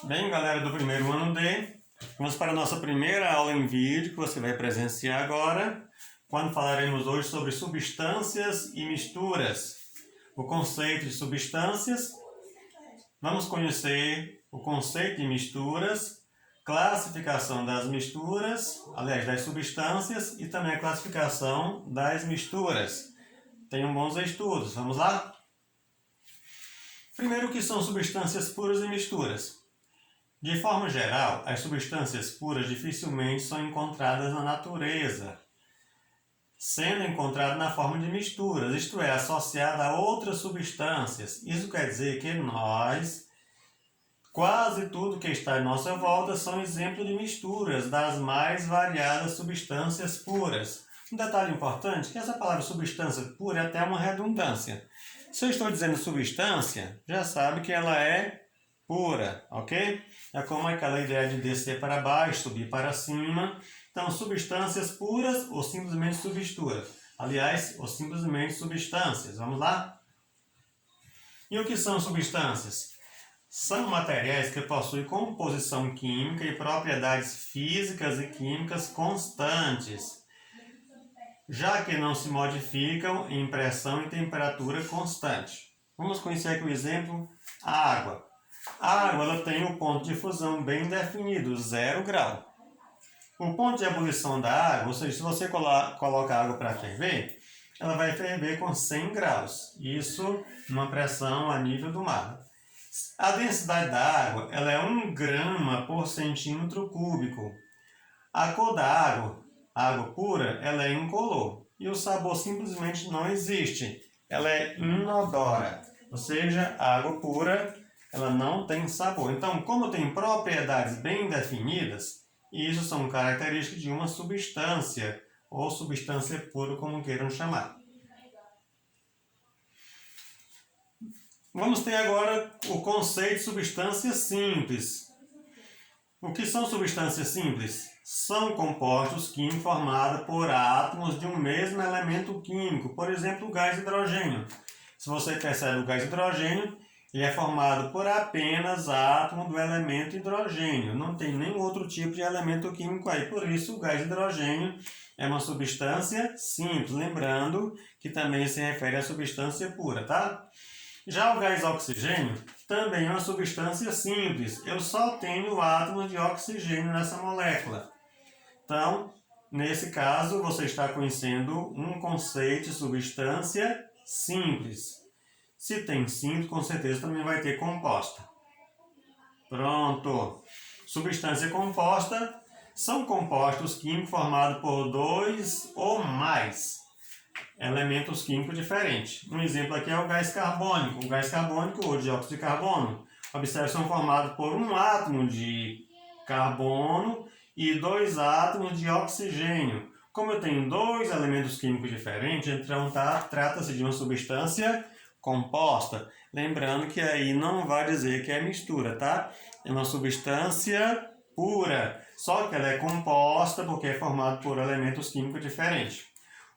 Bem, galera do primeiro ano D, vamos para a nossa primeira aula em vídeo que você vai presenciar agora, quando falaremos hoje sobre substâncias e misturas. O conceito de substâncias, vamos conhecer o conceito de misturas, classificação das misturas, aliás, das substâncias e também a classificação das misturas. Tenham bons estudos, vamos lá? Primeiro, o que são substâncias puras e misturas? De forma geral, as substâncias puras dificilmente são encontradas na natureza, sendo encontradas na forma de misturas, isto é, associada a outras substâncias. Isso quer dizer que quase tudo que está em nossa volta são exemplos de misturas das mais variadas substâncias puras. Um detalhe importante é que essa palavra substância pura é até uma redundância. Se eu estou dizendo substância, já sabe que ela é pura, ok? É como aquela ideia de descer para baixo, subir para cima. Então, substâncias puras ou simplesmente submisturas. Aliás, ou simplesmente substâncias. Vamos lá? E o que são substâncias? São materiais que possuem composição química e propriedades físicas e químicas constantes, já que não se modificam em pressão e temperatura constante. Vamos conhecer aqui o exemplo, a água. A água ela tem um ponto de fusão bem definido, 0 grau. O ponto de ebulição da água, ou seja, se você coloca a água para ferver, ela vai ferver com 100 graus. Isso numa pressão a nível do mar. A densidade da água ela é 1 grama por centímetro cúbico. A cor da água, a água pura, ela é incolor. E o sabor simplesmente não existe. Ela é inodora. Ou seja, a água pura ela não tem sabor. Então, como tem propriedades bem definidas, isso são características de uma substância, ou substância pura, como queiram chamar. Vamos ter agora o conceito de substância simples. O que são substâncias simples? São compostos químicos formados por átomos de um mesmo elemento químico, por exemplo, o gás hidrogênio. Se você percebe o gás hidrogênio, ele é formado por apenas átomo do elemento hidrogênio. Não tem nenhum outro tipo de elemento químico aí. Por isso, o gás hidrogênio é uma substância simples. Lembrando que também se refere à substância pura, tá? Já o gás oxigênio também é uma substância simples. Eu só tenho átomos de oxigênio nessa molécula. Então, nesse caso, você está conhecendo um conceito de substância simples. Se tem simples, com certeza também vai ter composta. Pronto! Substância composta são compostos químicos formados por 2 ou mais elementos químicos diferentes. Um exemplo aqui é o gás carbônico. O gás carbônico ou dióxido de carbono. Observe, são formados por um átomo de carbono e 2 átomos de oxigênio. Como eu tenho 2 elementos químicos diferentes, então trata-se de uma substância composta. Lembrando que aí não vai dizer que é mistura, tá? É uma substância pura, só que ela é composta porque é formada por elementos químicos diferentes.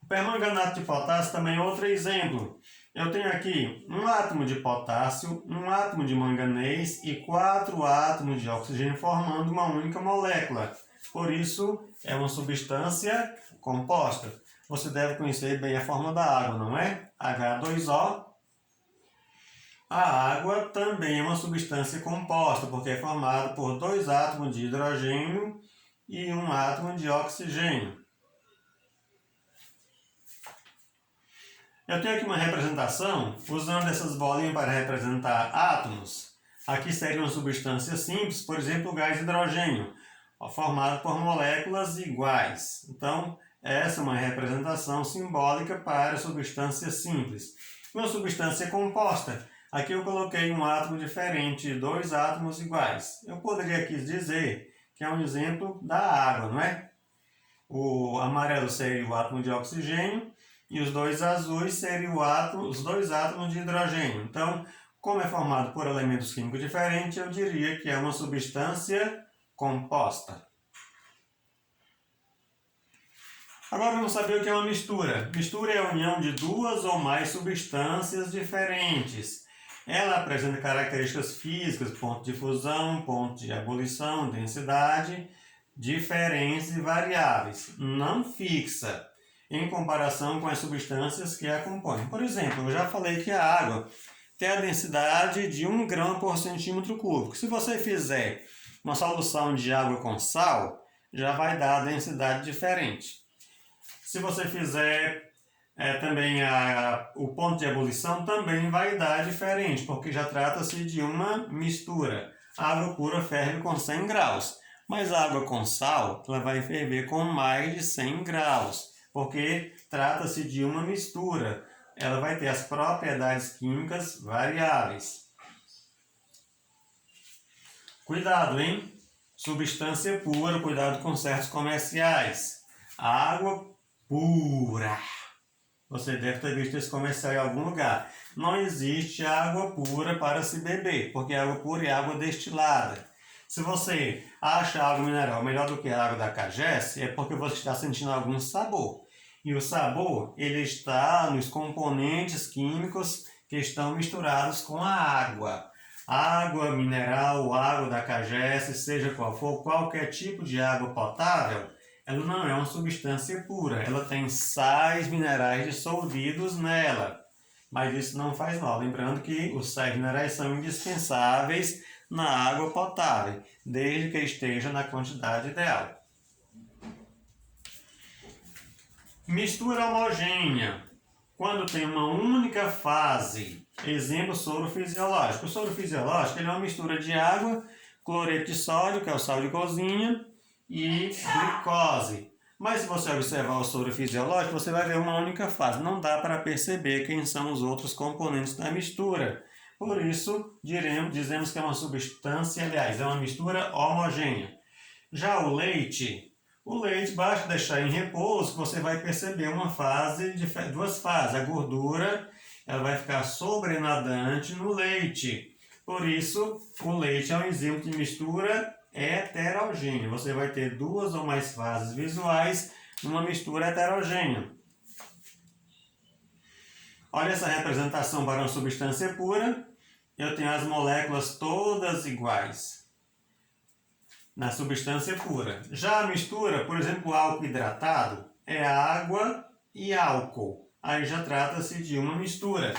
O permanganato de potássio também é outro exemplo. Eu tenho aqui um átomo de potássio, um átomo de manganês e 4 átomos de oxigênio formando uma única molécula. Por isso, é uma substância composta. Você deve conhecer bem a forma da água, não é? H2O. A água também é uma substância composta, porque é formada por 2 átomos de hidrogênio e um átomo de oxigênio. Eu tenho aqui uma representação usando essas bolinhas para representar átomos. Aqui seria uma substância simples, por exemplo, o gás hidrogênio, formado por moléculas iguais. Então, essa é uma representação simbólica para a substância simples. Uma substância composta. Aqui eu coloquei um átomo diferente, 2 átomos iguais. Eu poderia aqui dizer que é um exemplo da água, não é? O amarelo seria o átomo de oxigênio e os 2 azuis seriam os 2 átomos de hidrogênio. Então, como é formado por elementos químicos diferentes, eu diria que é uma substância composta. Agora vamos saber o que é uma mistura. Mistura é a união de 2 ou mais substâncias diferentes. Ela apresenta características físicas, ponto de fusão, ponto de ebulição, densidade, diferentes e variáveis, não fixa, em comparação com as substâncias que a compõem. Por exemplo, eu já falei que a água tem a densidade de 1 grama por centímetro cúbico. Se você fizer uma solução de água com sal, já vai dar a densidade diferente. Se você fizer também o ponto de ebulição, também vai dar diferente, porque já trata-se de uma mistura. A água pura ferve com 100 graus, mas a água com sal ela vai ferver com mais de 100 graus, porque trata-se de uma mistura. Ela vai ter as propriedades químicas variáveis. Cuidado, hein? Substância pura, cuidado com certos comerciais. Água pura. Você deve ter visto esse comercial em algum lugar. Não existe água pura para se beber, porque água pura é água destilada. Se você acha a água mineral melhor do que a água da Cagesse, é porque você está sentindo algum sabor. E o sabor, ele está nos componentes químicos que estão misturados com a água. Água mineral, água da Cagesse, seja qual for, qualquer tipo de água potável, ela não é uma substância pura. Ela tem sais minerais dissolvidos nela. Mas isso não faz mal. Lembrando que os sais minerais são indispensáveis na água potável, desde que esteja na quantidade ideal. Mistura homogênea. Quando tem uma única fase. Exemplo, soro fisiológico. O soro fisiológico ele é uma mistura de água, cloreto de sódio, que é o sal de cozinha, e glicose. Mas se você observar o soro fisiológico, você vai ver uma única fase. Não dá para perceber quem são os outros componentes da mistura. Por isso, dizemos que é uma substância, aliás, é uma mistura homogênea. Já o leite, basta deixar em repouso que você vai perceber duas fases. A gordura ela vai ficar sobrenadante no leite. Por isso, o leite é um exemplo de mistura heterogênea. Você vai ter duas ou mais fases visuais numa mistura heterogênea. Olha essa representação para uma substância pura. Eu tenho as moléculas todas iguais na substância pura. Já a mistura, por exemplo, o álcool hidratado, é água e álcool. Aí já trata-se de uma mistura.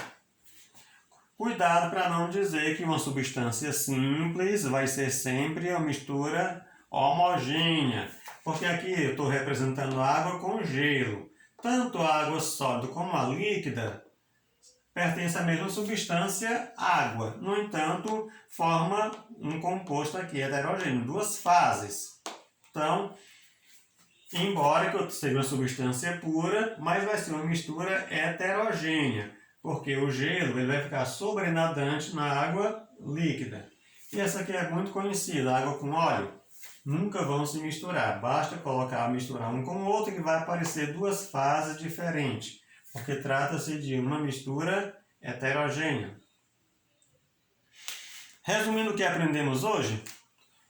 Cuidado para não dizer que uma substância simples vai ser sempre uma mistura homogênea. Porque aqui eu estou representando água com gelo. Tanto a água sólida como a líquida pertence à mesma substância, água. No entanto, forma um composto aqui heterogêneo, duas fases. Então, embora que seja uma substância pura, mas vai ser uma mistura heterogênea, porque o gelo ele vai ficar sobrenadante na água líquida. E essa aqui é muito conhecida, água com óleo. Nunca vão se misturar, basta misturar um com o outro que vai aparecer duas fases diferentes. Porque trata-se de uma mistura heterogênea. Resumindo o que aprendemos hoje,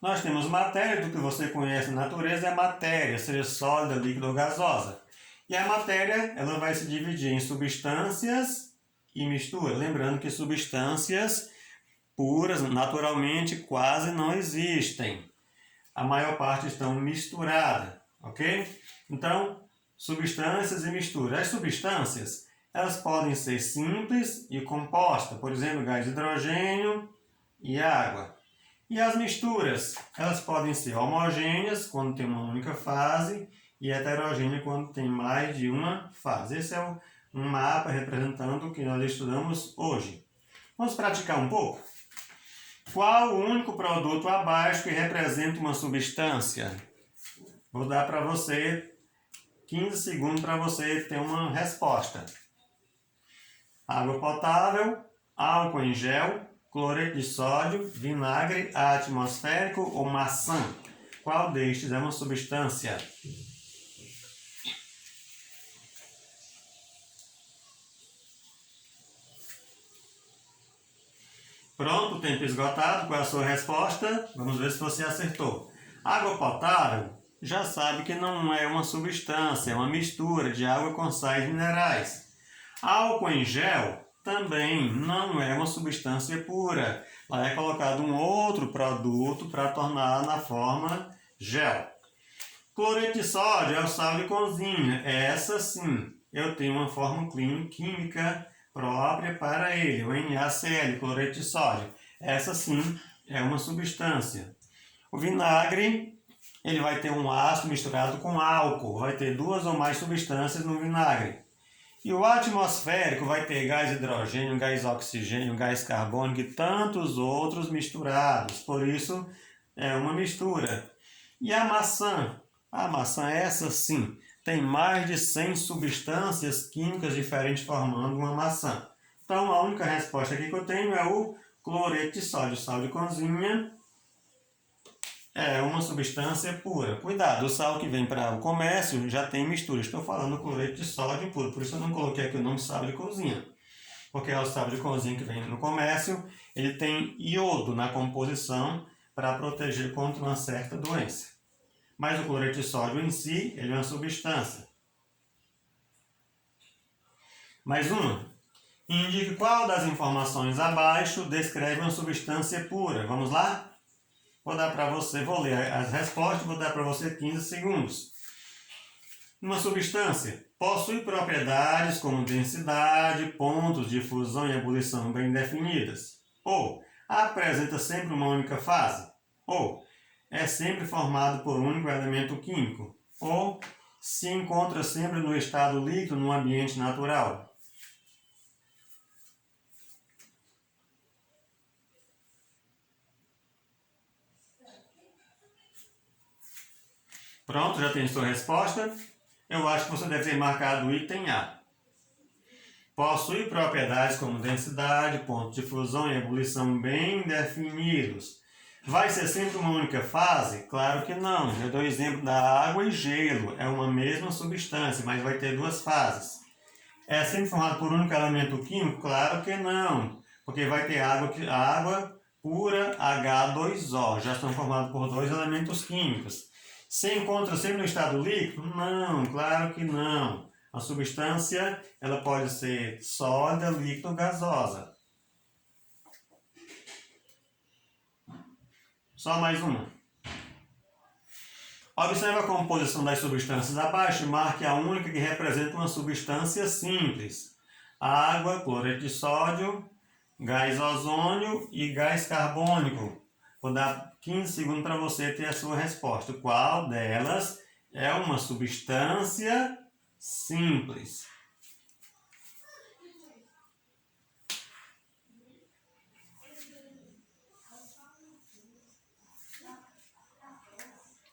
nós temos matéria, do que você conhece na natureza é matéria, seja sólida, líquida ou gasosa. E a matéria ela vai se dividir em substâncias e mistura. Lembrando que substâncias puras, naturalmente, quase não existem. A maior parte estão misturadas, ok? Então, substâncias e mistura. As substâncias, elas podem ser simples e compostas, por exemplo, gás de hidrogênio e água. E as misturas, elas podem ser homogêneas, quando tem uma única fase, e heterogêneas, quando tem mais de uma fase. Esse é um mapa representando o que nós estudamos hoje. Vamos praticar um pouco? Qual o único produto abaixo que representa uma substância? Vou dar para você 15 segundos para você ter uma resposta. Água potável, álcool em gel, cloreto de sódio, vinagre atmosférico ou maçã. Qual destes é uma substância? Pronto, o tempo esgotado. Qual é a sua resposta? Vamos ver se você acertou. Água potável, já sabe que não é uma substância, é uma mistura de água com sais minerais. Álcool em gel também não é uma substância pura. Lá é colocado um outro produto para tornar na forma gel. Cloreto de sódio é o sal de cozinha. Essa sim, eu tenho uma fórmula química própria para ele, o NaCl, cloreto de sódio. Essa sim é uma substância. O vinagre, ele vai ter um ácido misturado com álcool, vai ter duas ou mais substâncias no vinagre. E o atmosférico vai ter gás hidrogênio, gás oxigênio, gás carbônico e tantos outros misturados. Por isso, é uma mistura. E a maçã? A maçã, essa sim, tem mais de 100 substâncias químicas diferentes formando uma maçã. Então, a única resposta aqui que eu tenho é o cloreto de sódio. Sal de cozinha é uma substância pura. Cuidado, o sal que vem para o comércio já tem mistura. Estou falando do cloreto de sódio puro, por isso eu não coloquei aqui o nome sal de cozinha. Porque é o sal de cozinha que vem no comércio, ele tem iodo na composição para proteger contra uma certa doença. Mas o cloreto de sódio em si, ele é uma substância. Mais uma. Indique qual das informações abaixo descreve uma substância pura. Vamos lá? Vou dar para você, vou ler as respostas, vou dar para você 15 segundos. Uma substância possui propriedades como densidade, pontos de fusão e ebulição bem definidas. Ou apresenta sempre uma única fase. Ou é sempre formado por um único elemento químico. Ou se encontra sempre no estado líquido no ambiente natural. Pronto, já tem sua resposta. Eu acho que você deve ter marcado o item A. Possui propriedades como densidade, ponto de fusão e ebulição bem definidos. Vai ser sempre uma única fase? Claro que não. Eu dou o exemplo da água e gelo. É uma mesma substância, mas vai ter duas fases. É sempre formado por um único elemento químico? Claro que não. Porque vai ter água pura H2O. Já estão formados por dois elementos químicos. Se encontra sempre no estado líquido? Não, claro que não. A substância ela pode ser sólida, líquida ou gasosa. Só mais uma. Observe a composição das substâncias abaixo e marque a única que representa uma substância simples. Água, cloreto de sódio, gás ozônio e gás carbônico. Vou dar 15 segundos para você ter a sua resposta. Qual delas é uma substância simples?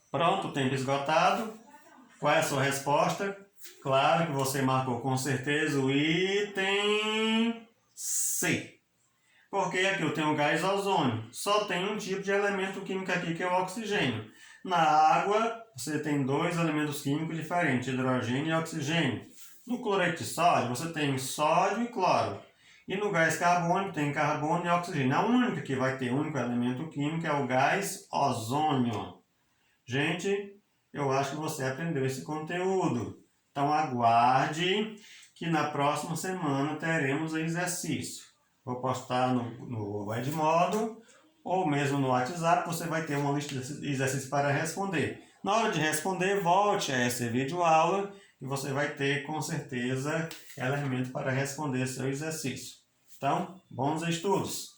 Pronto, tempo esgotado. Qual é a sua resposta? Claro que você marcou com certeza o item C. Porque aqui eu tenho gás ozônio. Só tem um tipo de elemento químico aqui que é o oxigênio. Na água, você tem dois elementos químicos diferentes, hidrogênio e oxigênio. No cloreto de sódio, você tem sódio e cloro. E no gás carbônico, tem carbono e oxigênio. A única que vai ter um único elemento químico é o gás ozônio. Gente, eu acho que você aprendeu esse conteúdo. Então aguarde que na próxima semana teremos exercício. Vou postar no Edmodo ou mesmo no WhatsApp, você vai ter uma lista de exercícios para responder. Na hora de responder, volte a essa videoaula e você vai ter com certeza elemento para responder seu exercício. Então, bons estudos!